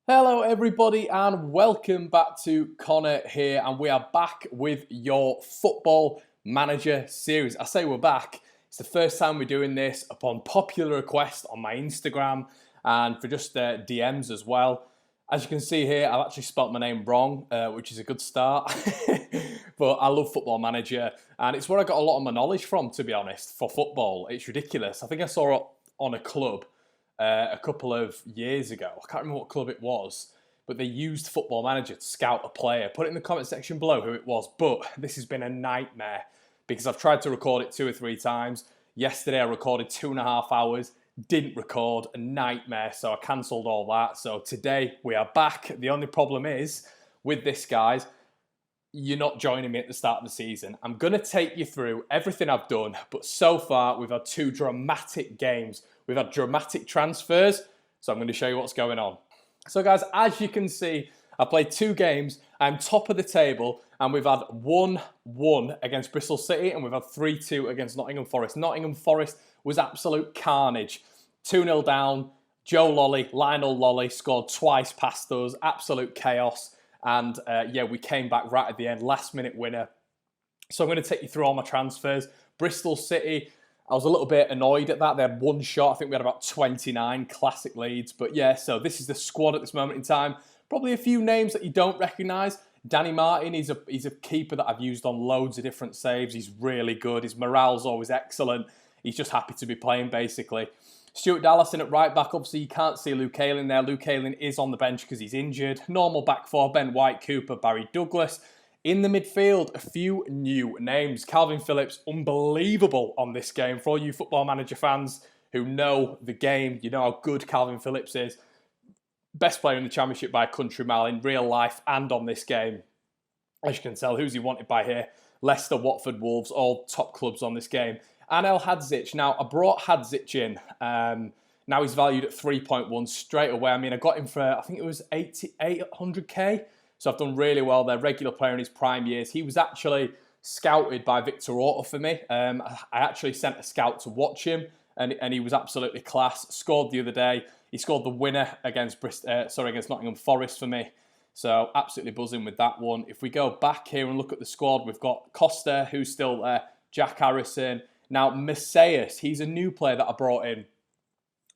Hello everybody and welcome back to Conor here, and we are back with your Football Manager series. I say we're back, it's the first time we're doing this upon popular request on my Instagram and for just DMs as well. As you can see here, I've actually spelt my name wrong, which is a good start. But I love Football Manager and it's where I got a lot of my knowledge from, to be honest, for football. It's ridiculous. I think I saw it on a club a couple of years ago. I can't remember what club it was, but they used Football Manager to scout a player. Put it in the comment section below who it was. But this has been a nightmare because I've tried to record it 2 or 3 times. Yesterday I recorded 2.5 hours, didn't record, a nightmare, so I cancelled all that. So today we are back. The only problem is with this, guys, you're not joining me at the start of the season. I'm going to take you through everything I've done, but so far we've had 2 dramatic games. We've had dramatic transfers, so I'm going to show you what's going on. So guys, as you can see, I played 2 games. I'm top of the table, and we've had 1-1 against Bristol City, and we've had 3-2 against Nottingham Forest. Nottingham Forest was absolute carnage. 2-0 down, Joe Lionel Lolly scored twice past us, absolute chaos. And yeah, we came back right at the end, last minute winner. So I'm going to take you through all my transfers. Bristol City, I was a little bit annoyed at that. They had 1 shot. I think we had about 29 classic leads. But yeah, so this is the squad at this moment in time. Probably a few names that you don't recognise. Danny Martin, he's a keeper that I've used on loads of different saves. He's really good. His morale's always excellent. He's just happy to be playing, basically. Stuart Dallas in at right back. Obviously, you can't see Luke Ayling there. Luke Ayling is on the bench because he's injured. Normal back 4, Ben White, Cooper, Barry Douglas. In the midfield, a few new names. Calvin Phillips, unbelievable on this game. For all you Football Manager fans who know the game, you know how good Calvin Phillips is. Best player in the Championship by a country mile in real life and on this game. As you can tell, who's he wanted by here? Leicester, Watford, Wolves, all top clubs on this game. Anel Hadzic. Now, I brought Hadzic in. Now he's valued at 3.1 straight away. I mean, I got him for, I think it was 800k. So I've done really well there. Regular player in his prime years. He was actually scouted by Victor Orta for me. I actually sent a scout to watch him, and he was absolutely class. Scored the other day. He scored the winner against Nottingham Forest for me. So absolutely buzzing with that one. If we go back here and look at the squad, we've got Costa, who's still there. Jack Harrison. Now, Messias, he's a new player that I brought in.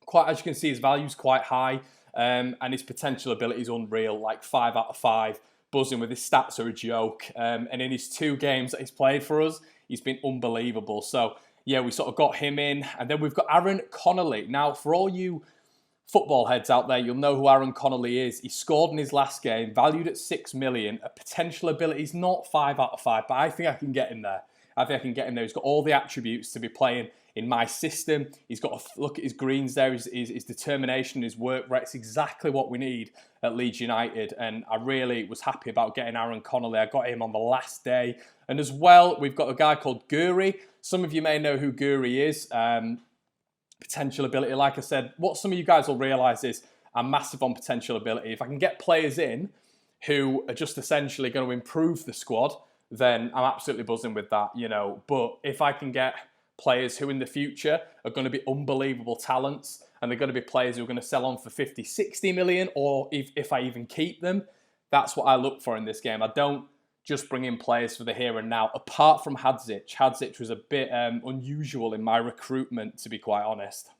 Quite, as you can see, his value's quite high. And his potential ability is unreal, like 5 out of 5. Buzzing with his stats are a joke. And in his 2 games that he's played for us, he's been unbelievable. So, yeah, we sort of got him in. And then we've got Aaron Connolly. Now, for all you football heads out there, you'll know who Aaron Connolly is. He scored in his last game, valued at 6 million. A potential ability is not 5 out of 5, but I think I can get him there. He's got all the attributes to be playing in my system. He's got a look at his greens there, his determination, his work rate. It's exactly what we need at Leeds United. And I really was happy about getting Aaron Connolly. I got him on the last day. And as well, we've got a guy called Guri. Some of you may know who Guri is. Potential ability, like I said, what some of you guys will realise is I'm massive on potential ability. If I can get players in who are just essentially going to improve the squad, then I'm absolutely buzzing with that, you know. But if I can get players who in the future are going to be unbelievable talents and they're going to be players who are going to sell on for 50, 60 million, or if I even keep them, that's what I look for in this game. I don't just bring in players for the here and now. Apart from Hadzic. Hadzic was a bit unusual in my recruitment, to be quite honest.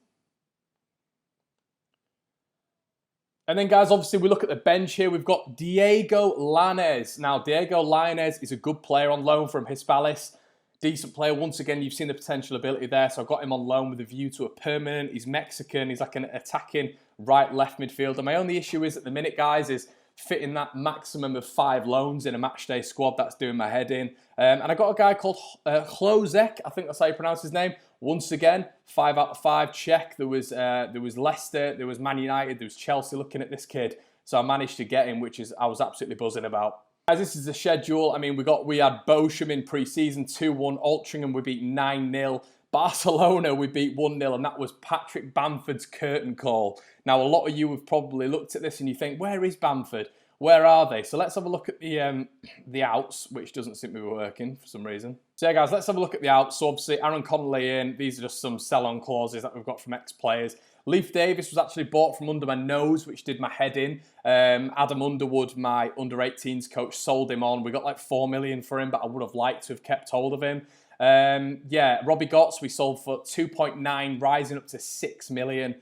And then, guys, obviously, we look at the bench here. We've got Diego Lainez. Now, Diego Lainez is a good player on loan from Hispalis. Decent player. Once again, you've seen the potential ability there. So I got him on loan with a view to a permanent. He's Mexican. He's like an attacking right-left midfielder. My only issue is at the minute, guys, is fitting that maximum of 5 loans in a matchday squad. That's doing my head in. And I got a guy called Hlozek. I think that's how you pronounce his name. Once again, 5 out of 5 check. There was Leicester, there was Man United, there was Chelsea looking at this kid. So I managed to get him, which is I was absolutely buzzing about. As this is the schedule, I mean, we had Bochum in pre-season 2-1. Altrincham we beat 9-0. Barcelona we beat 1-0, and that was Patrick Bamford's curtain call. Now, a lot of you have probably looked at this and you think, where is Bamford? Where are they? So let's have a look at the outs, which doesn't seem to be working for some reason. So yeah, guys, let's have a look at the outs. So obviously, Aaron Connolly in. These are just some sell-on clauses that we've got from ex-players. Leif Davis was actually bought from under my nose, which did my head in. Adam Underwood, my under-18s coach, sold him on. We got like 4 million for him, but I would have liked to have kept hold of him. Yeah, Robbie Gotts we sold for 2.9, rising up to 6 million,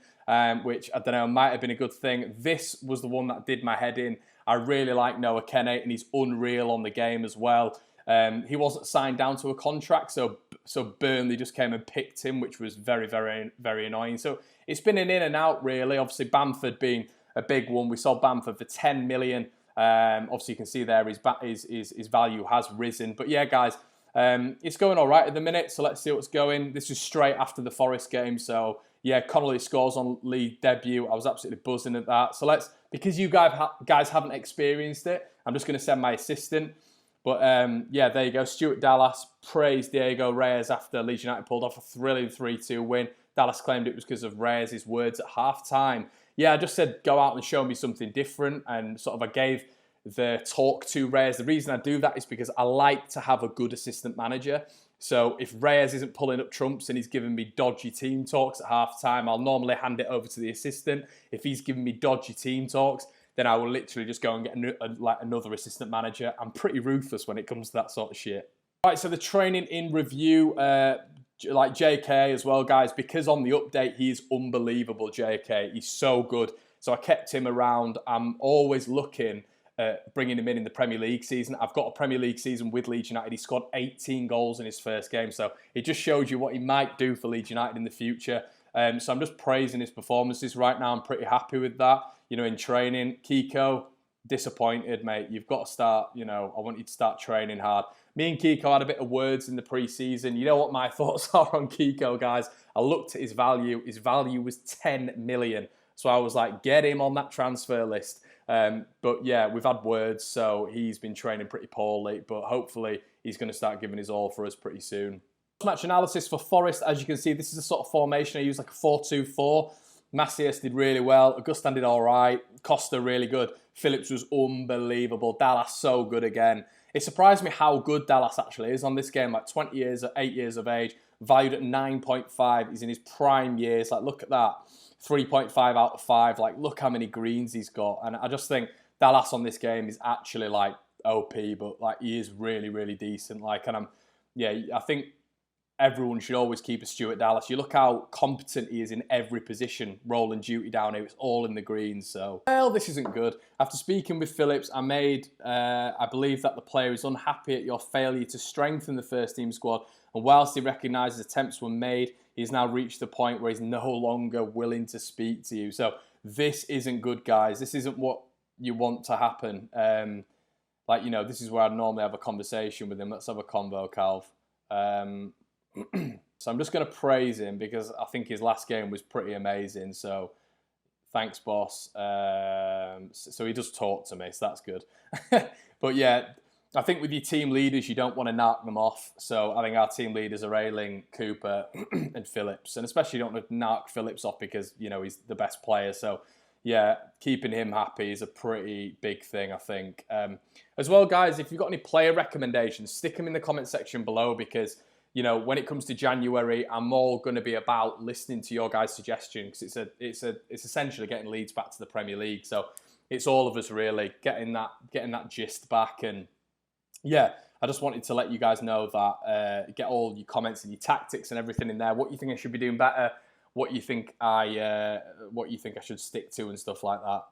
which I don't know, might have been a good thing. This was the one that did my head in. I really like Noah Kennett, and he's unreal on the game as well. He wasn't signed down to a contract, so Burnley just came and picked him, which was very, very, very annoying. So it's been an in and out, really. Obviously, Bamford being a big one. We sold Bamford for 10 million. Obviously, you can see there his value has risen. But yeah, guys, it's going all right at the minute, so let's see what's going. This is straight after the Forest game, so yeah, Connolly scores on league debut. I was absolutely buzzing at that. So because you guys haven't experienced it, I'm just going to send my assistant. But yeah, there you go. Stuart Dallas praised Diego Reyes after Leeds United pulled off a thrilling 3-2 win. Dallas claimed it was because of Reyes' words at half-time. Yeah, I just said, go out and show me something different. And sort of I gave the talk to Reyes. The reason I do that is because I like to have a good assistant manager. So if Reyes isn't pulling up trumps and he's giving me dodgy team talks at half-time, I'll normally hand it over to the assistant. If he's giving me dodgy team talks, then I will literally just go and get another assistant manager. I'm pretty ruthless when it comes to that sort of shit. Right, so the training in review, like JK as well, guys, because on the update, he is unbelievable, JK. He's so good. So I kept him around. I'm always looking at bringing him in the Premier League season. I've got a Premier League season with Leeds United. He scored 18 goals in his first game. So it just shows you what he might do for Leeds United in the future. So I'm just praising his performances right now. I'm pretty happy with that. You know, in training, Kiko, disappointed, mate. You've got to start, you know, I want you to start training hard. Me and Kiko had a bit of words in the pre-season. You know what my thoughts are on Kiko, guys? I looked at his value. His value was 10 million. So I was like, get him on that transfer list. But yeah, we've had words, so he's been training pretty poorly. But hopefully he's going to start giving his all for us pretty soon. Match analysis for Forest. As you can see, this is a sort of formation. I use like a 4-2-4. Macias did really well. Augustin did all right. Costa really good. Phillips was unbelievable. Dallas so good again. It surprised me how good Dallas actually is on this game. Like 8 years of age, valued at 9.5. He's in his prime years. Like, look at that. 3.5 out of 5. Like, look how many greens he's got. And I just think Dallas on this game is actually like OP, but like he is really, really decent. Like, and I think everyone should always keep a Stuart Dallas. You look how competent he is in every position, rolling duty down here. It's all in the greens. So, well, this isn't good. After speaking with Phillips, I believe that the player is unhappy at your failure to strengthen the first team squad. And whilst he recognises attempts were made, he's now reached the point where he's no longer willing to speak to you. So this isn't good, guys. This isn't what you want to happen. Like, you know, this is where I'd normally have a conversation with him. Let's have a convo, Calv. So I'm just going to praise him because I think his last game was pretty amazing. So thanks, boss. So he does talk to me, so that's good. But yeah, I think with your team leaders, you don't want to knock them off. So I think our team leaders are Ayling, Cooper and Phillips. And especially you don't want to knock Phillips off because, you know, he's the best player. So yeah, keeping him happy is a pretty big thing, I think. As well, guys, if you've got any player recommendations, stick them in the comment section below because, you know, when it comes to January, I'm all going to be about listening to your guys' suggestions because it's essentially getting Leeds back to the Premier League. So it's all of us really getting that gist back. And yeah, I just wanted to let you guys know that get all your comments and your tactics and everything in there. What you think I should be doing better? What you think I should stick to and stuff like that.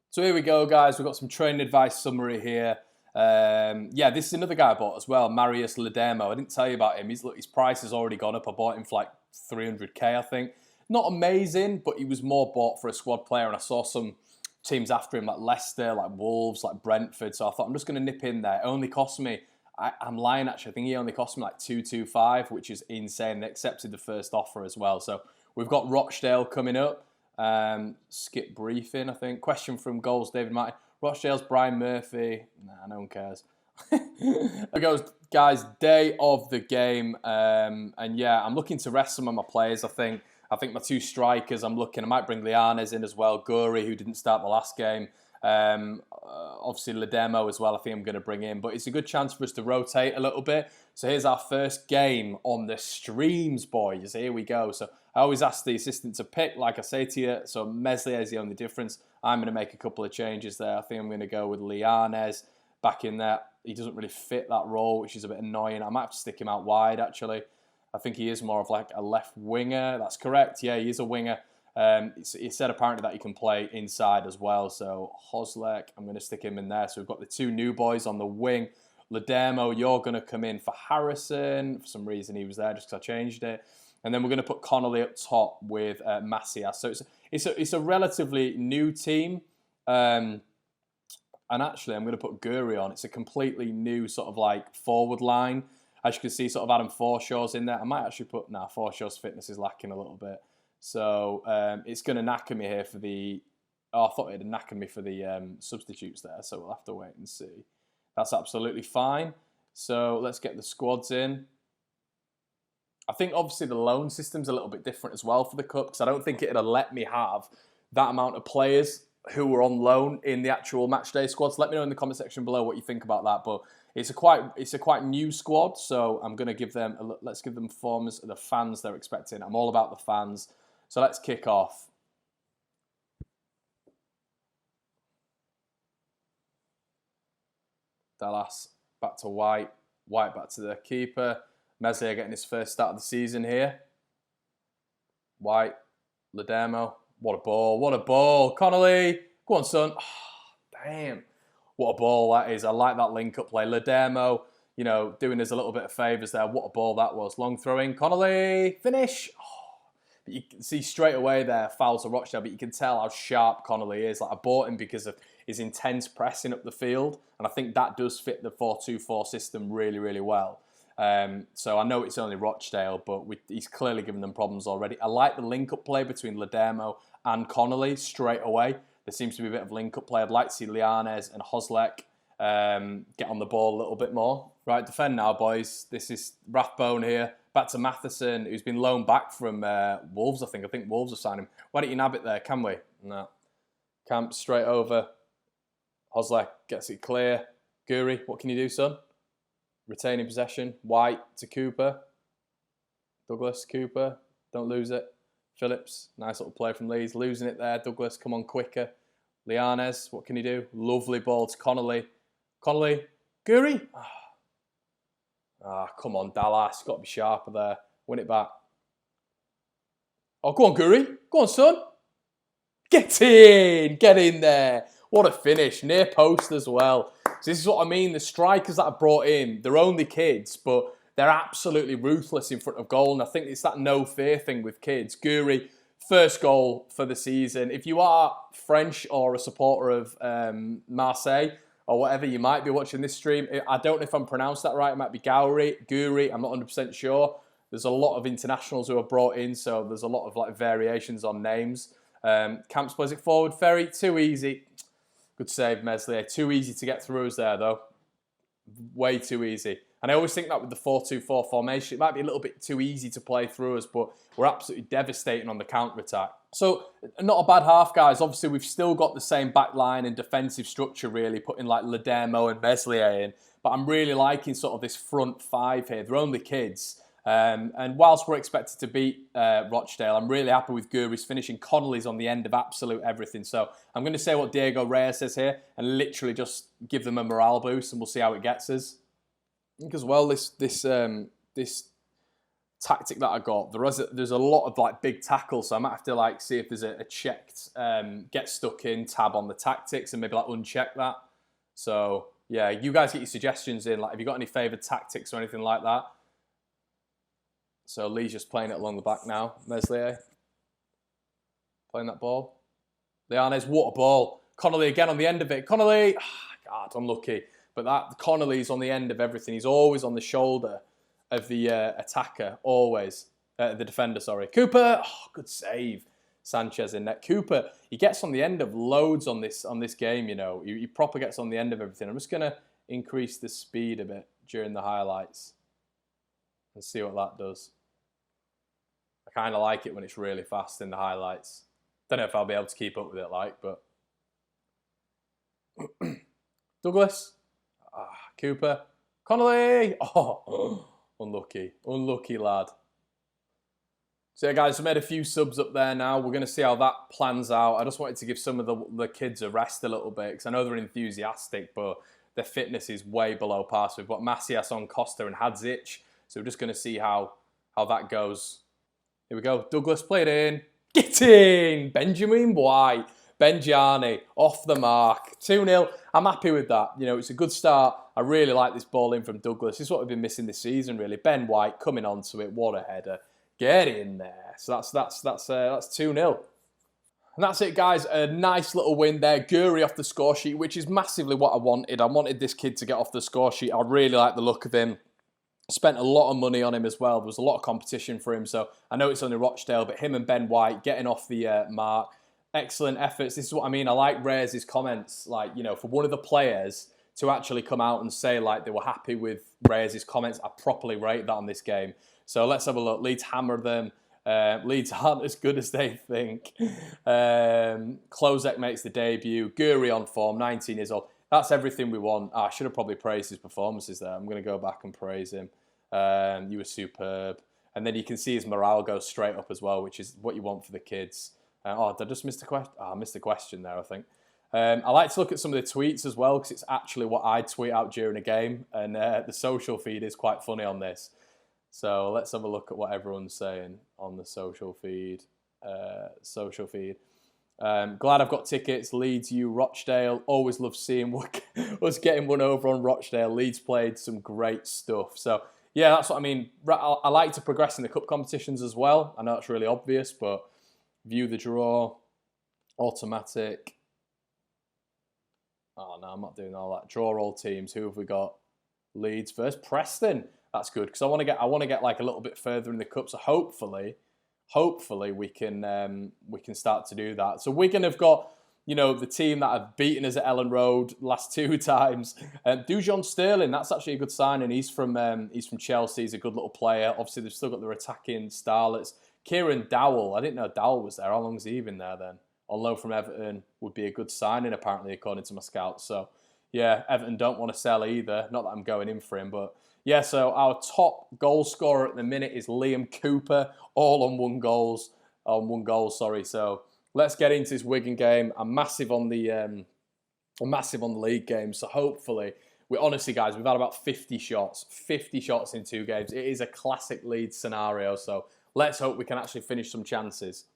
So here we go, guys. We've got some training advice summary here. Yeah, this is another guy I bought as well, Marius Ledemo. I didn't tell you about him. His price has already gone up. I bought him for like 300k, I think. Not amazing, but he was more bought for a squad player, and I saw some teams after him, like Leicester, like Wolves, like Brentford. So I thought I'm just going to nip in there. It only cost me, I'm lying actually, I think he only cost me like 225, which is insane. They accepted the first offer as well. So we've got Rochdale coming up. Skip briefing, I think. Question from Goals, David Martin. Rochdale's Brian Murphy. Nah, no one cares. There goes, guys, day of the game. And yeah, I'm looking to rest some of my players, I think my two strikers, I might bring Lianes in as well. Guri, who didn't start the last game. Obviously, Ledemo as well, I think I'm going to bring in. But it's a good chance for us to rotate a little bit. So here's our first game on the streams, boys. Here we go. So I always ask the assistant to pick, like I say to you. So Meslier is the only difference. I'm going to make a couple of changes there. I think I'm going to go with Lianes back in there. He doesn't really fit that role, which is a bit annoying. I might have to stick him out wide, actually. I think he is more of like a left winger. That's correct. Yeah, he is a winger. He said apparently that he can play inside as well. So Hoslek, I'm going to stick him in there. So we've got the two new boys on the wing. Ledemo, you're going to come in for Harrison. For some reason he was there just because I changed it. And then we're going to put Connolly up top with Macias. So it's a relatively new team. And actually, I'm going to put Guri on. It's a completely new sort of like forward line. As you can see, sort of Adam Forshaw's in there. I might actually put... Forshaw's fitness is lacking a little bit. So it's going to knacker me here for the... Oh, I thought it had knackered me for the substitutes there. So we'll have to wait and see. That's absolutely fine. So let's get the squads in. I think obviously the loan system's a little bit different as well for the Cup, because I don't think it'd have let me have that amount of players who were on loan in the actual matchday squads. Let me know in the comment section below what you think about that. But it's a quite new squad, so I'm going to give them let's give them performance of the fans they're expecting. I'm all about the fans, so let's kick off. Dallas back to White, White back to the keeper. Meslier getting his first start of the season here. White, Ledemo. What a ball, what a ball. Connolly, go on, son. Oh, damn. What a ball that is. I like that link-up play. Ledemo, you know, doing us a little bit of favours there. What a ball that was. Long throwing. Connolly, finish. Oh. But you can see straight away there, foul to Rochdale, but you can tell how sharp Connolly is. Like, I bought him because of his intense pressing up the field, and I think that does fit the 4-2-4 system really, really well. So I know it's only Rochdale, but he's clearly given them problems already. I like the link-up play between Ledemo and Connolly straight away. There seems to be a bit of link-up play. I'd like to see Lianes and Hoslek get on the ball a little bit more. Right, defend now, boys. This is Rathbone here. Back to Matheson, who's been loaned back from Wolves, I think. I think Wolves have signed him. Why don't you nab it there, can we? No. Camp straight over. Hoslek gets it clear. Guri, what can you do, son? Retaining possession. White to Cooper. Douglas, Cooper. Don't lose it. Phillips, nice little play from Leeds. Losing it there. Douglas, come on quicker. Lianes, what can he do? Lovely ball to Connolly. Connolly. Guri. Come on, Dallas. Got to be sharper there. Win it back. Oh, go on, Guri. Go on, son. Get in. Get in there. What a finish. Near post as well. So this is what I mean. The strikers that I brought in, they're only kids, but they're absolutely ruthless in front of goal. And I think it's that no fear thing with kids. Guri, first goal for the season. If you are French or a supporter of Marseille or whatever, you might be watching this stream. I don't know if I'm pronounced that right. It might be Guri. I'm not 100% sure. There's a lot of internationals who are brought in, so there's a lot of like variations on names. Camps plays it forward. Ferry, too easy. Good save, Meslier. Too easy to get through us there, though. Way too easy. And I always think that with the 4-2-4 formation, it might be a little bit too easy to play through us, but we're absolutely devastating on the counter-attack. So, not a bad half, guys. Obviously, we've still got the same back line and defensive structure, really, putting like Ledemo and Meslier in. But I'm really liking sort of this front five here. They're only kids. And whilst we're expected to beat Rochdale, I'm really happy with Guri's finishing. Connolly's on the end of absolute everything. So I'm going to say what Diego Reyes says here and literally just give them a morale boost, and we'll see how it gets us. I think as well, this tactic that I got, there's a lot of like big tackles, so I might have to like see if there's a checked get stuck in tab on the tactics and maybe like uncheck that. So yeah, you guys get your suggestions in. Like, have you got any favoured tactics or anything like that? So Lee's just playing it along the back now. Meslier playing that ball. Lianes, what a ball. Connolly again on the end of it. Connolly, God, unlucky. But that Connolly's on the end of everything. He's always on the shoulder of the attacker, always. The defender, sorry. Cooper, good save. Sanchez in net. Cooper, he gets on the end of loads on this game, you know. He proper gets on the end of everything. I'm just going to increase the speed a bit during the highlights and see what that does. I kind of like it when it's really fast in the highlights. Don't know if I'll be able to keep up with it, but Douglas. Cooper. Connolly. Oh, unlucky. Unlucky, lad. So yeah, guys, we made a few subs up there now. We're going to see how that plans out. I just wanted to give some of the kids a rest a little bit because I know they're enthusiastic, but their fitness is way below par. So we've got Macias on Costa and Hadzic. So we're just going to see how that goes. Here we go. Douglas played in. Get in! Benjamin White. Benjani off the mark. 2-0. I'm happy with that. You know, it's a good start. I really like this ball in from Douglas. This is what we've been missing this season, really. Ben White coming onto it. What a header. Get in there. So that's 2-0. And that's it, guys. A nice little win there. Guri off the score sheet, which is massively what I wanted. I wanted this kid to get off the score sheet. I really like the look of him. Spent a lot of money on him as well. There was a lot of competition for him. So I know it's only Rochdale, but him and Ben White getting off the mark. Excellent efforts. This is what I mean. I like Reyes' comments. Like, you know, for one of the players to actually come out and say, like, they were happy with Reyes' comments, I properly rate that on this game. So let's have a look. Leeds hammer them. Leeds aren't as good as they think. Klozek makes the debut. Guri on form, 19 years old. That's everything we want. I should have probably praised his performances there. I'm going to go back and praise him. You were superb. And then you can see his morale go straight up as well, which is what you want for the kids. Did I just miss the question? I missed the question there, I think. I like to look at some of the tweets as well because it's actually what I tweet out during a game. And the social feed is quite funny on this. So let's have a look at what everyone's saying on the social feed. Glad I've got tickets. Leeds, you, Rochdale. Always love seeing us getting one over on Rochdale. Leeds played some great stuff. So yeah, that's what I mean. I like to progress in the cup competitions as well. I know it's really obvious, but view the draw, automatic. Oh no, I'm not doing all that. Draw all teams. Who have we got? Leeds first. Preston. That's good because I want to get like a little bit further in the cup. So hopefully we can start to do that. So Wigan have got, you know, the team that have beaten us at Ellen Road last 2 times. Dujon Sterling, that's actually a good signing. He's from Chelsea. He's a good little player. Obviously they've still got their attacking starlets. Kieran Dowell. I didn't know Dowell was there. How long has he been there then? On loan from Everton would be a good signing apparently according to my scouts. So yeah, Everton don't want to sell either. Not that I'm going in for him, but yeah, so our top goal scorer at the minute is Liam Cooper, all on one goal. So let's get into this Wigan game. I'm massive on the league game. So hopefully, honestly, guys, we've had about 50 shots in 2 games. It is a classic Leeds scenario. So let's hope we can actually finish some chances.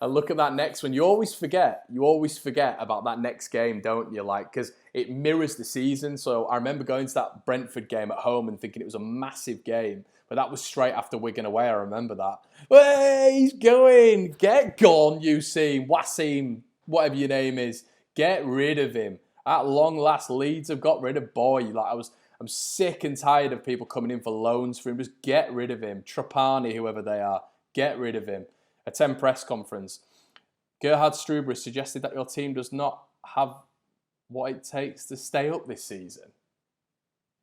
And look at that next one. You always forget about that next game, don't you? Like, because it mirrors the season. So I remember going to that Brentford game at home and thinking it was a massive game, but that was straight after Wigan away. I remember that. Hey, he's going. Get gone, you see. Wasim, whatever your name is. Get rid of him. At long last, Leeds have got rid of Boy. I'm sick and tired of people coming in for loans for him. Just get rid of him. Trapani, whoever they are. Get rid of him. A 10 press conference. Gerhard Struber has suggested that your team does not have what it takes to stay up this season.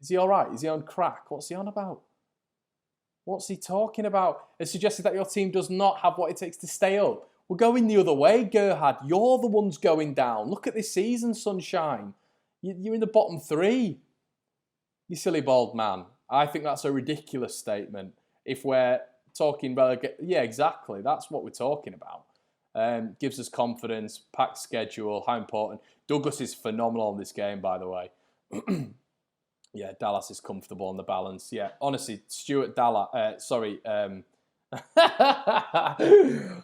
Is he all right? Is he on crack? What's he on about? What's he talking about? Has suggested that your team does not have what it takes to stay up. We're going the other way, Gerhard. You're the ones going down. Look at this season, sunshine. You're in the bottom 3. You silly bald man. I think that's a ridiculous statement. If we're talking yeah, exactly. That's what we're talking about. Gives us confidence, packed schedule, how important. Douglas is phenomenal in this game, by the way. Yeah, Dallas is comfortable on the balance. Yeah, honestly, Stuart Dallas.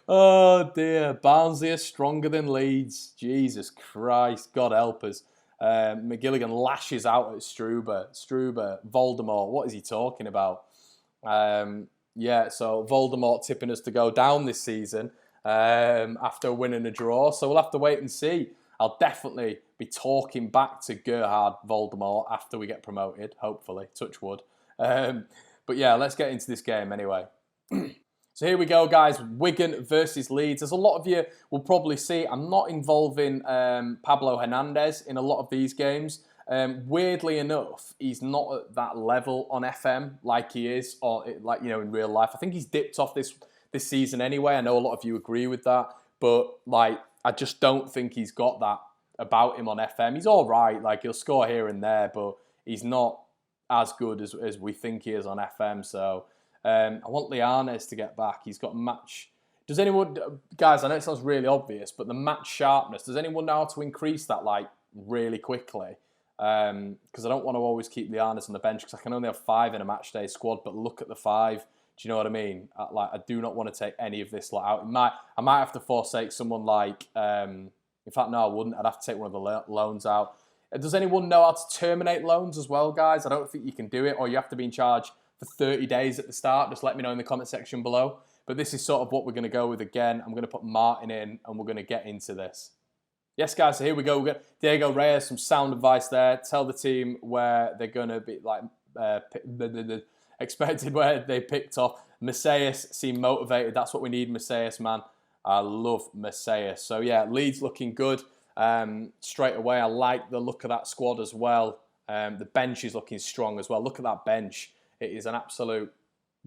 Oh dear, Barnsley are stronger than Leeds. Jesus Christ, God help us. McGilligan lashes out at Struber, Voldemort. What is he talking about? Yeah, so Voldemort tipping us to go down this season after winning a draw. So we'll have to wait and see. I'll definitely be talking back to Gerhard Voldemort after we get promoted, hopefully, touch wood. But yeah, let's get into this game anyway. So here we go, guys. Wigan versus Leeds. As a lot of you will probably see, I'm not involving Pablo Hernandez in a lot of these games. Weirdly enough, he's not at that level on FM like he is, or like, you know, in real life. I think he's dipped off this season anyway. I know a lot of you agree with that, but like, I just don't think he's got that about him on FM. He's all right. Like, he'll score here and there, but he's not as good as we think he is on FM. So I want Lianes to get back. He's got match. Does anyone, guys, I know it sounds really obvious, but the match sharpness, does anyone know how to increase that, like, really quickly? Because I don't want to always keep Lianes on the bench, because I can only have 5 in a match day squad, but look at the 5. Do you know what I mean? I do not want to take any of this lot out. I might have to forsake someone like, in fact, no, I wouldn't. I'd have to take one of the loans out. Does anyone know how to terminate loans as well, guys? I don't think you can do it, or you have to be in charge for 30 days at the start. Just let me know in the comment section below. But this is sort of what we're going to go with again. I'm going to put Martin in, and we're going to get into this. Yes, guys, so here we go. We've got Diego Reyes, some sound advice there. Tell the team where they're going to be, like, expected where they picked off. Macias seemed motivated. That's what we need, Macias, man. I love Macias. So, yeah, Leeds looking good straight away. I like the look of that squad as well. The bench is looking strong as well. Look at that bench. It is an absolute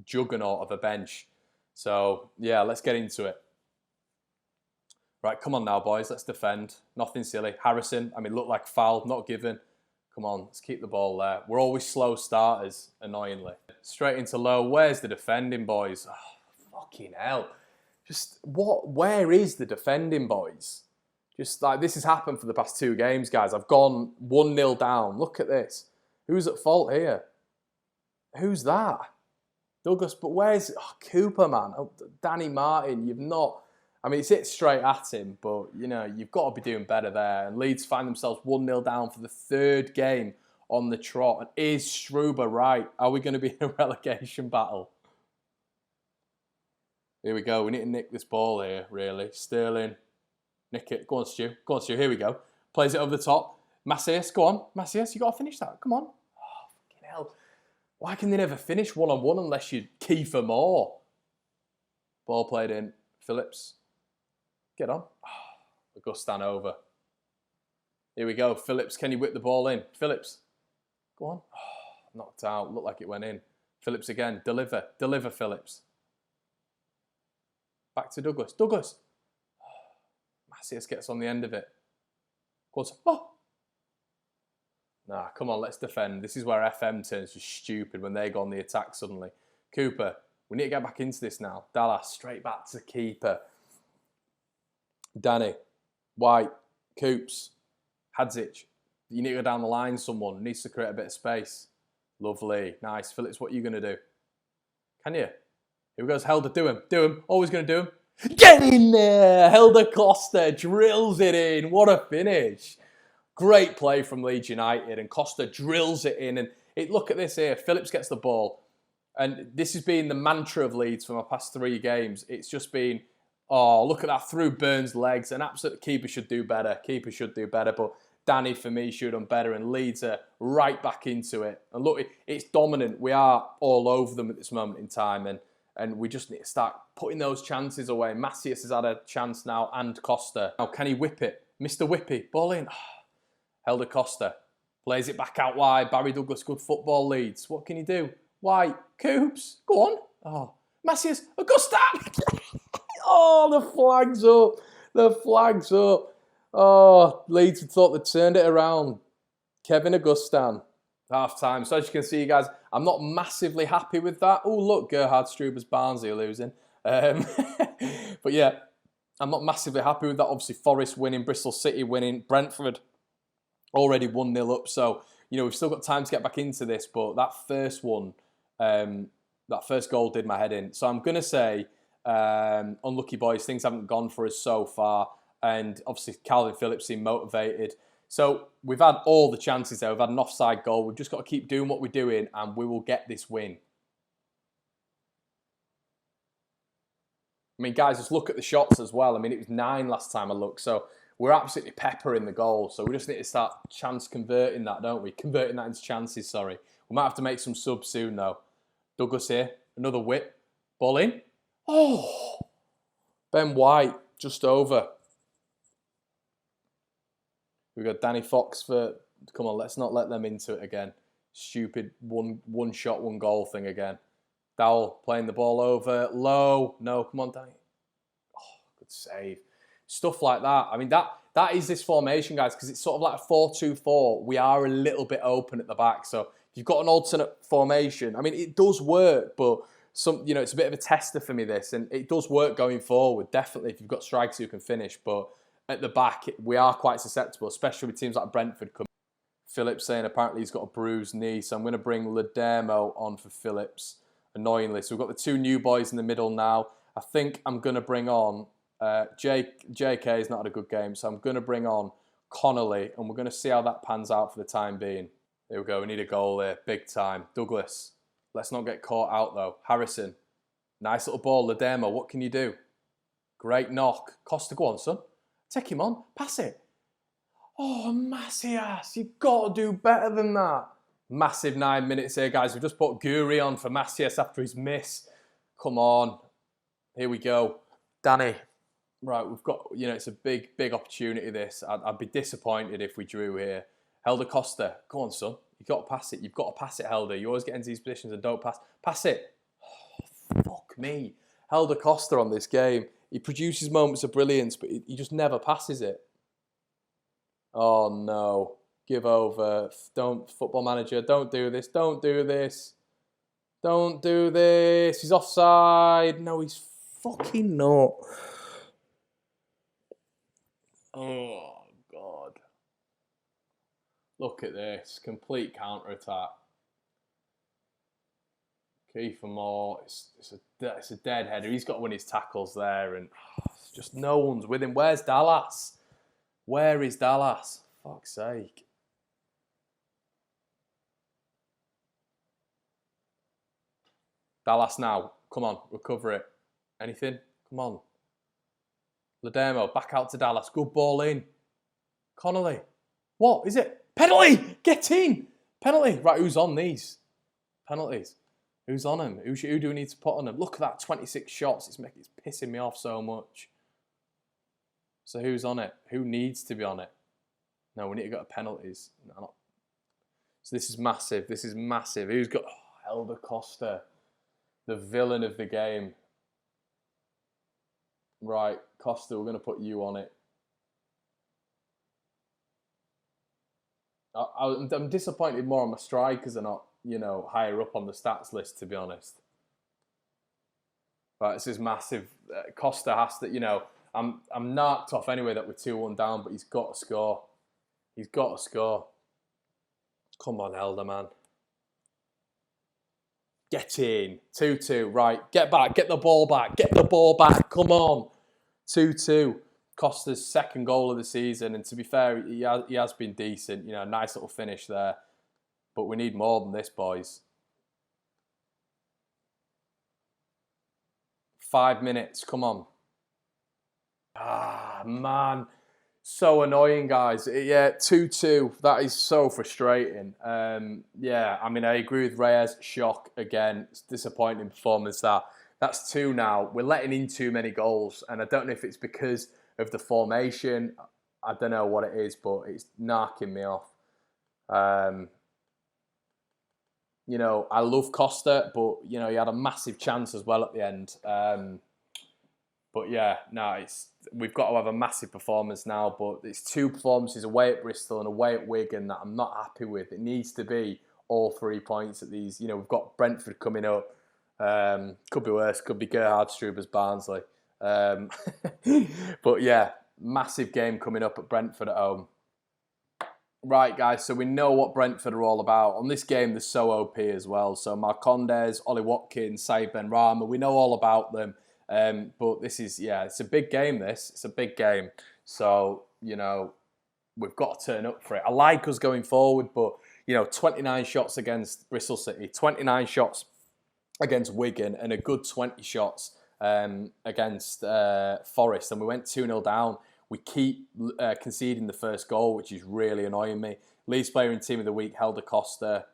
juggernaut of a bench. So, yeah, let's get into it. Right, come on now, boys. Let's defend. Nothing silly. Harrison, I mean, look like foul, not given. Come on, let's keep the ball there. We're always slow starters, annoyingly. Straight into low. Where's the defending, boys? Oh, fucking hell. Just, where is the defending, boys? Just like, this has happened for the past 2 games, guys. I've gone 1-0 down. Look at this. Who's at fault here? Who's that? Douglas, but where's Cooper, man? Oh, Danny Martin, you've not... I mean, it's hit straight at him, but, you know, you've got to be doing better there. And Leeds find themselves 1-0 down for the 3rd game on the trot. And is Struber right? Are we going to be in a relegation battle? Here we go. We need to nick this ball here, really. Sterling. Nick it. Go on, Stu. Go on, Stu. Here we go. Plays it over the top. Macias, go on. Macias, you got to finish that. Come on. Oh, fucking hell. Why can they never finish one-on-one unless you Kiefer more? Ball played in. Phillips. Get on. Oh, Augustin over. Here we go. Phillips, can you whip the ball in? Phillips. Go on. Oh, knocked out. Looked like it went in. Phillips again. Deliver. Deliver, Phillips. Back to Douglas. Douglas. Oh, Macias gets on the end of it. Goes. Oh. Nah, come on. Let's defend. This is where FM turns just stupid when they go on the attack suddenly. Cooper. We need to get back into this now. Dallas. Straight back to keeper. Danny, White, Coops, Hadzic. You need to go down the line, someone. Needs to create a bit of space. Lovely. Nice. Phillips, what are you going to do? Can you? Here we go. Helder, do him. Do him. Always going to do him. Get in there! Helder Costa drills it in. What a finish. Great play from Leeds United. And Costa drills it in. And look at this here. Phillips gets the ball. And this has been the mantra of Leeds for my past 3 games. It's just been... Oh, look at that through Burns' legs. An absolute keeper should do better. Keeper should do better. But Danny, for me, should have done better. And Leeds are right back into it. And look, it's dominant. We are all over them at this moment in time. And we just need to start putting those chances away. Macias has had a chance now, and Costa. Now, can he whip it? Mr. Whippy, ball in. Oh, Helder Costa. Plays it back out wide. Barry Douglas, good football, Leeds. What can he do? White, Coops, go on. Oh, Macias, Augusta. Oh, the flag's up. The flag's up. Oh, Leeds had thought they turned it around. Kevin Augustin. Half time. So as you can see, guys, I'm not massively happy with that. Oh, look, Gerhard Struber's Barnsley are losing. But yeah, I'm not massively happy with that. Obviously, Forest winning, Bristol City winning, Brentford already 1-0 up. So, you know, we've still got time to get back into this. But that first one, that first goal did my head in. So I'm going to say... unlucky boys, things haven't gone for us so far, and obviously Calvin Phillips seemed motivated. So we've had all the chances there. We've had an offside goal. We've just got to keep doing what we're doing, and we will get this win. I mean, guys, just look at the shots as well. I mean, it was 9 last time I looked, so we're absolutely peppering the goal. So we just need to start chance converting that, don't we? Converting that into chances, sorry. We might have to make some subs soon, though. Douglas here, another whip. Ball in. Oh, Ben White, just over. We've got Danny Fox for... Come on, let's not let them into it again. Stupid one shot, one goal thing again. Dowell playing the ball over. Low. No, come on, Danny. Oh, good save. Stuff like that. I mean, that is this formation, guys, because it's sort of like a 4-2-4. We are a little bit open at the back. So if you've got an alternate formation, I mean, it does work, but it's a bit of a tester for me, this, and it does work going forward, definitely, if you've got strikers who can finish. But at the back, we are quite susceptible, especially with teams like Brentford coming. Phillips saying apparently he's got a bruised knee, so I'm going to bring Ledemo on for Phillips, annoyingly. So we've got the two new boys in the middle now. I think I'm going to bring on JK has not had a good game, so I'm going to bring on Connolly, and we're going to see how that pans out for the time being. There we go. We need a goal there, big time. Douglas, let's not get caught out though. Harrison, nice little ball. Ledemo, what can you do? Great knock. Costa, go on, son. Take him on. Pass it. Oh, Macias, you've got to do better than that. Massive 9 minutes here, guys. We've just put Guri on for Macias after his miss. Come on. Here we go. Danny. Right, we've got, it's a big, big opportunity, this. I'd be disappointed if we drew here. Helder Costa. Go on, son. You've got to pass it. You've got to pass it, Helder. You always get into these positions and don't pass. Pass it. Oh, fuck me. Helder Costa on this game. He produces moments of brilliance, but he just never passes it. Oh, no. Give over. Don't, football manager. Don't do this. Don't do this. Don't do this. He's offside. No, he's fucking not. Oh, God. Look at this. Complete counter-attack. Kiefer Moore. It's a dead header. He's got to win his tackles there, and it's just no one's with him. Where's Dallas? Where is Dallas? Fuck's sake. Dallas now. Come on, recover it. Anything? Come on. Ledemo, back out to Dallas. Good ball in. Connolly. What is it? Penalty! Get in! Penalty. Right, who's on these? Penalties. Who's on them? Who do we need to put on them? Look at that, 26 shots. It's pissing me off so much. So who's on it? Who needs to be on it? No, we need to go to penalties. No. So this is massive. This is massive. Who's got... Oh, Helder Costa. The villain of the game. Right, Costa, we're going to put you on it. I'm disappointed more on my strikers are not, higher up on the stats list, to be honest. But this is massive. Costa has to, I'm knocked off anyway that we're 2-1 down, but he's got to score. He's got to score. Come on, Helder, man. Get in. 2-2. Right, get back. Get the ball back. Get the ball back. Come on. 2-2. Costa's second goal of the season, and to be fair, he has been decent. Nice little finish there. But we need more than this, boys. 5 minutes. Come on. Ah, man. So annoying, guys. Yeah, 2-2. That is so frustrating. Yeah, I mean, I agree with Reyes. Shock again. It's disappointing performance that. That's 2 now. We're letting in too many goals, and I don't know if it's because of the formation. I don't know what it is, but it's knocking me off. I love Costa, but, he had a massive chance as well at the end. But yeah, no, we've got to have a massive performance now, but it's 2 performances away at Bristol and away at Wigan that I'm not happy with. It needs to be all 3 points at these. We've got Brentford coming up. Could be worse. Could be Gerhard Struber's Barnsley. But yeah, massive game coming up at Brentford at home. Right, guys, so we know what Brentford are all about. On this game, they're so OP as well. So Marcondes, Ollie Watkins, Said Benrahma, we know all about them. But this is, it's a big game, this. It's a big game. So, we've got to turn up for it. I like us going forward, but, 29 shots against Bristol City, 29 shots against Wigan, and a good 20 shots against Forest. And we went 2-0 down. We keep conceding the first goal, which is really annoying me. Leeds Player and Team of the Week, Helder Costa.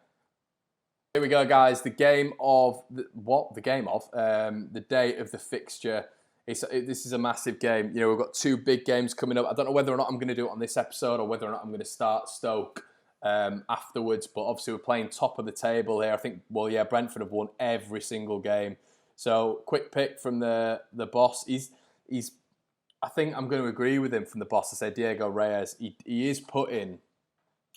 Here we go, guys. The game of... The day of the fixture. This is a massive game. We've got 2 big games coming up. I don't know whether or not I'm going to do it on this episode or whether or not I'm going to start Stoke afterwards. But obviously, we're playing top of the table here. I think, Brentford have won every single game. So, quick pick from the boss. He's I think I'm going to agree with him from the boss. I say Diego Reyes. He is putting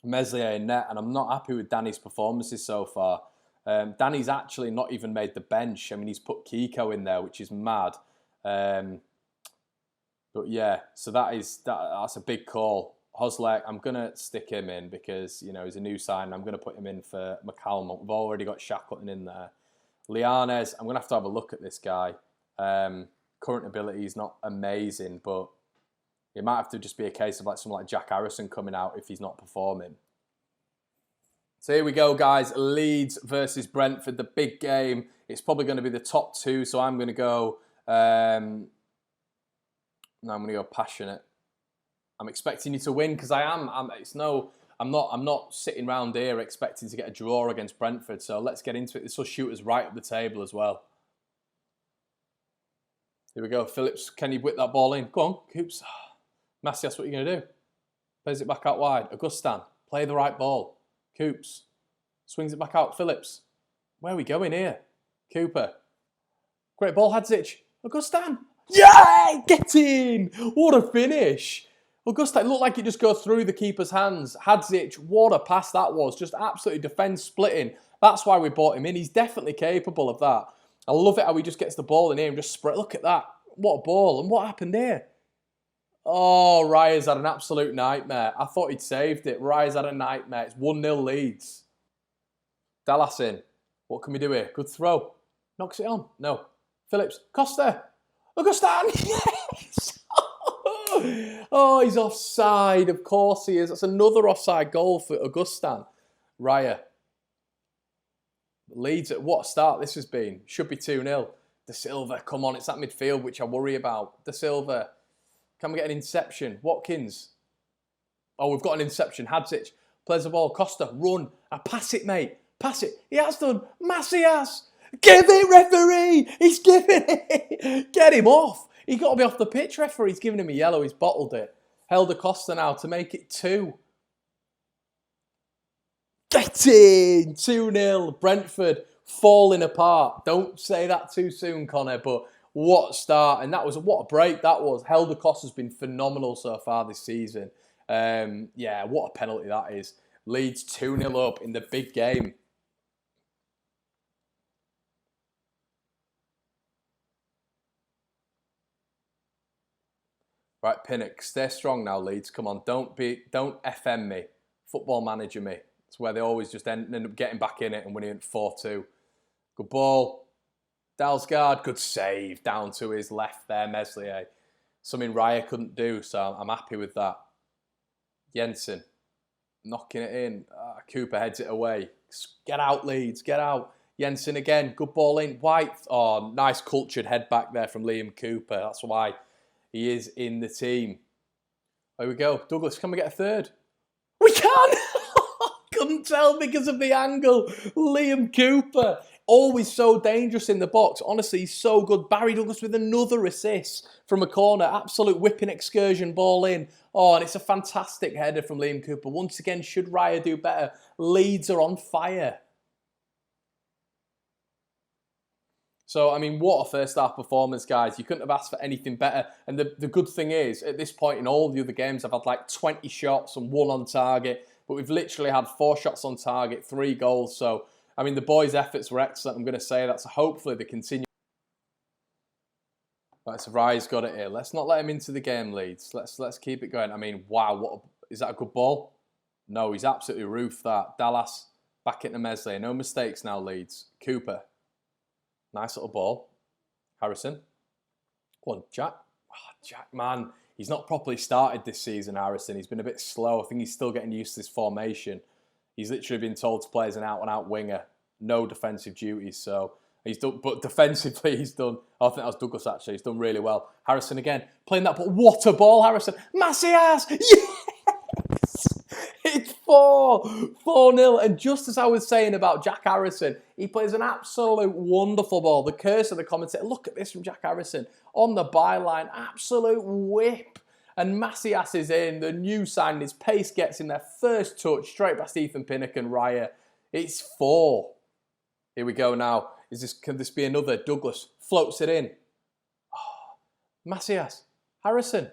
Meslier in net, and I'm not happy with Danny's performances so far. Danny's actually not even made the bench. I mean, he's put Kiko in there, which is mad. But yeah, so that's a big call. Hoslek, I'm going to stick him in because, you know, he's a new sign. I'm going to put him in for McCallum. We've already got Shackleton in there. Lianes, I'm going to have a look at this guy. Current ability is not amazing, but it might have to just be a case of like someone like Jack Harrison coming out if he's not performing. So here we go, guys. Leeds versus Brentford, the big game. It's probably going to be the top two, so I'm going to go... I'm going to go passionate. I'm expecting you to win because I am. I'm not sitting around here expecting to get a draw against Brentford. So let's get into it. This will shoot us right up the table as well. Here we go. Phillips, can you whip that ball in? Go on, Coops. Macias, what are you going to do? Plays it back out wide. Augustin, play the right ball. Coops swings it back out. Phillips, where are we going here? Cooper, great ball. Hadzic, Augustin. Yeah, get in. What a finish. Augustin, it looked like it just goes through the keeper's hands. Hadzic, what a pass that was. Just absolutely defence splitting. That's why we bought him in. He's definitely capable of that. I love it how he just gets the ball in here and just spread. Look at that. What a ball. And what happened here? Oh, Raya's had an absolute nightmare. I thought he'd saved it. Raya's had a nightmare. It's 1-0 Leeds. Dallas in. What can we do here? Good throw. Knocks it on. No. Phillips. Costa. Augustin. Yes. Oh, he's offside. Of course he is. That's another offside goal for Augustin. Raya. Leeds, at what start this has been. Should be 2-0. De Silva, come on. It's that midfield which I worry about. De Silva. Can we get an inception? Watkins. Oh, we've got an inception. Hadzic plays the ball. Costa, run. Pass it, mate. Pass it. He has done. Macias. Give it, referee. He's giving it. Get him off. He's got to be off the pitch, referee. He's giving him a yellow. He's bottled it. Held Costa now to make it 2. Get in! 2-0. Brentford falling apart. Don't say that too soon, Conor, but what a start. And what a break that was. Helder Costa's been phenomenal so far this season. Yeah, what a penalty that is. Leeds 2-0 up in the big game. Right, Pinnock, stay strong now, Leeds. Come on, don't FM me. Football manager me. It's where they always just end up getting back in it and winning 4-2. Good ball. Dalsgaard, good save down to his left there, Meslier. Something Raya couldn't do, so I'm happy with that. Jensen, knocking it in. Cooper heads it away. Get out, Leeds, get out. Jensen again, good ball in. White, oh, nice cultured head back there from Liam Cooper. That's why he is in the team. There we go. Douglas, can we get a third? We can! Couldn't tell because of the angle. Liam Cooper, always so dangerous in the box. Honestly, he's so good. Barry Douglas with another assist from a corner. Absolute whipping excursion ball in. Oh, and it's a fantastic header from Liam Cooper. Once again, should Raya do better? Leeds are on fire. So, I mean, what a first half performance, guys. You couldn't have asked for anything better. And the good thing is, at this point in all the other games, I've had like 20 shots and 1 on target. But we've literally had 4 shots on target, 3 goals. So, I mean, the boys' efforts were excellent. I'm going to say that. So, hopefully they continue. Right, so Raya's got it here. Let's not let him into the game, Leeds. Let's keep it going. I mean, wow, is that a good ball? No, he's absolutely roofed that. Dallas back into Meslier. No mistakes now, Leeds. Cooper. Nice little ball. Harrison. Go on, Jack. Oh, Jack, man. He's not properly started this season, Harrison. He's been a bit slow. I think he's still getting used to this formation. He's literally been told to play as an out-and-out winger. No defensive duties. So he's done, but defensively he's done. I think that was Douglas actually. He's done really well. Harrison again playing that ball. What a ball, Harrison! Macias, yes! It's 4-0. And just as I was saying about Jack Harrison, he plays an absolute wonderful ball. The curse of the commentator. Look at this from Jack Harrison on the byline. Absolute whip. And Macias is in. The new signing, his pace gets in their first touch. Straight past Ethan Pinnock and Raya. It's 4. Here we go now. Can this be another? Douglas floats it in. Oh, Macias. Harrison.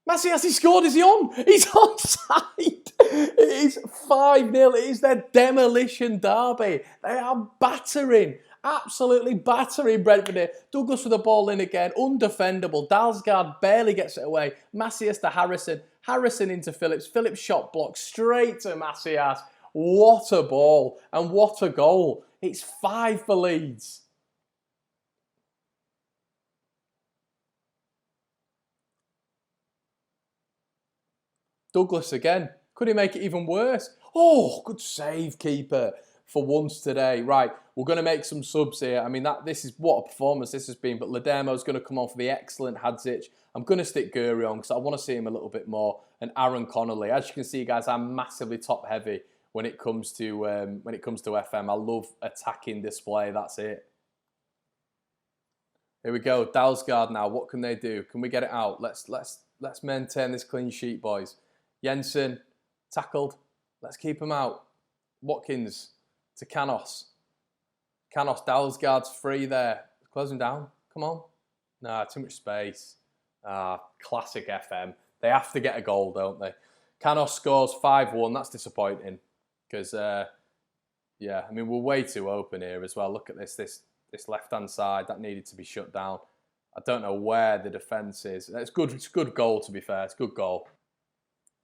Massey, has he scored? Is he on? He's onside. It is 5-0. It is their demolition derby. They are battering, absolutely battering Brentford here. Douglas with the ball in again, undefendable. Dalsgaard barely gets it away. Macias to Harrison. Harrison into Phillips. Phillips shot block straight to Macias. What a ball and what a goal. It's 5 for Leeds. Douglas again. Could he make it even worse? Oh, good save, keeper, for once today. Right, we're going to make some subs here. I mean, this is what a performance this has been. But Ledermo's going to come on for the excellent Hadzic. I'm going to stick Guri on because I want to see him a little bit more. And Aaron Connolly. As you can see, guys, I'm massively top heavy when it comes to FM. I love attacking display. That's it. Here we go. Dalsgaard now. What can they do? Can we get it out? Let's maintain this clean sheet, boys. Jensen, tackled. Let's keep him out. Watkins to Canos. Canos, Dalsgaard's free there. Close him down. Come on. Nah, too much space. Classic FM. They have to get a goal, don't they? Canos scores 5-1. That's disappointing. Because, yeah, I mean, we're way too open here as well. Look at this left-hand side. That needed to be shut down. I don't know where the defence is. It's good. It's a good goal, to be fair. It's a good goal.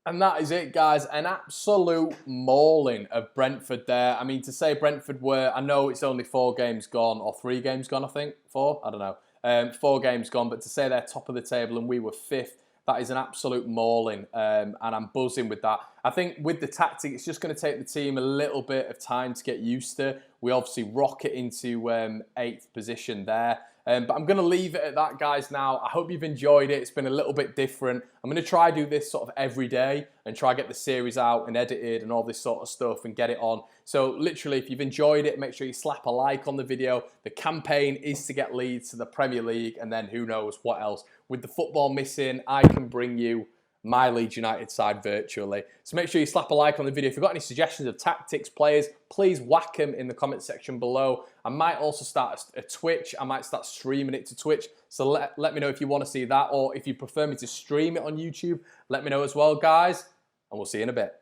And that is it, guys. An absolute mauling of Brentford there. I mean, to say Brentford were, I know it's only 4 games gone, or 3 games gone, I think. 4? I don't know. 4 games gone, but to say they're top of the table and we were 5th, that is an absolute mauling, and I'm buzzing with that. I think with the tactic, it's just going to take the team a little bit of time to get used to. We obviously rocket into 8th position there. But I'm going to leave it at that, guys, now. I hope you've enjoyed it. It's been a little bit different. I'm going to try do this sort of every day and try get the series out and edited and all this sort of stuff and get it on. So literally, if you've enjoyed it, make sure you slap a like on the video. The campaign is to get Leeds to the Premier League, and then who knows what else. With the football missing, I can bring you my Leeds United side virtually. So make sure you slap a like on the video. If you've got any suggestions of tactics, players, please whack them in the comment section below. I might also start a Twitch. I might start streaming it to Twitch. So let me know if you want to see that, or if you prefer me to stream it on YouTube, let me know as well, guys. And we'll see you in a bit.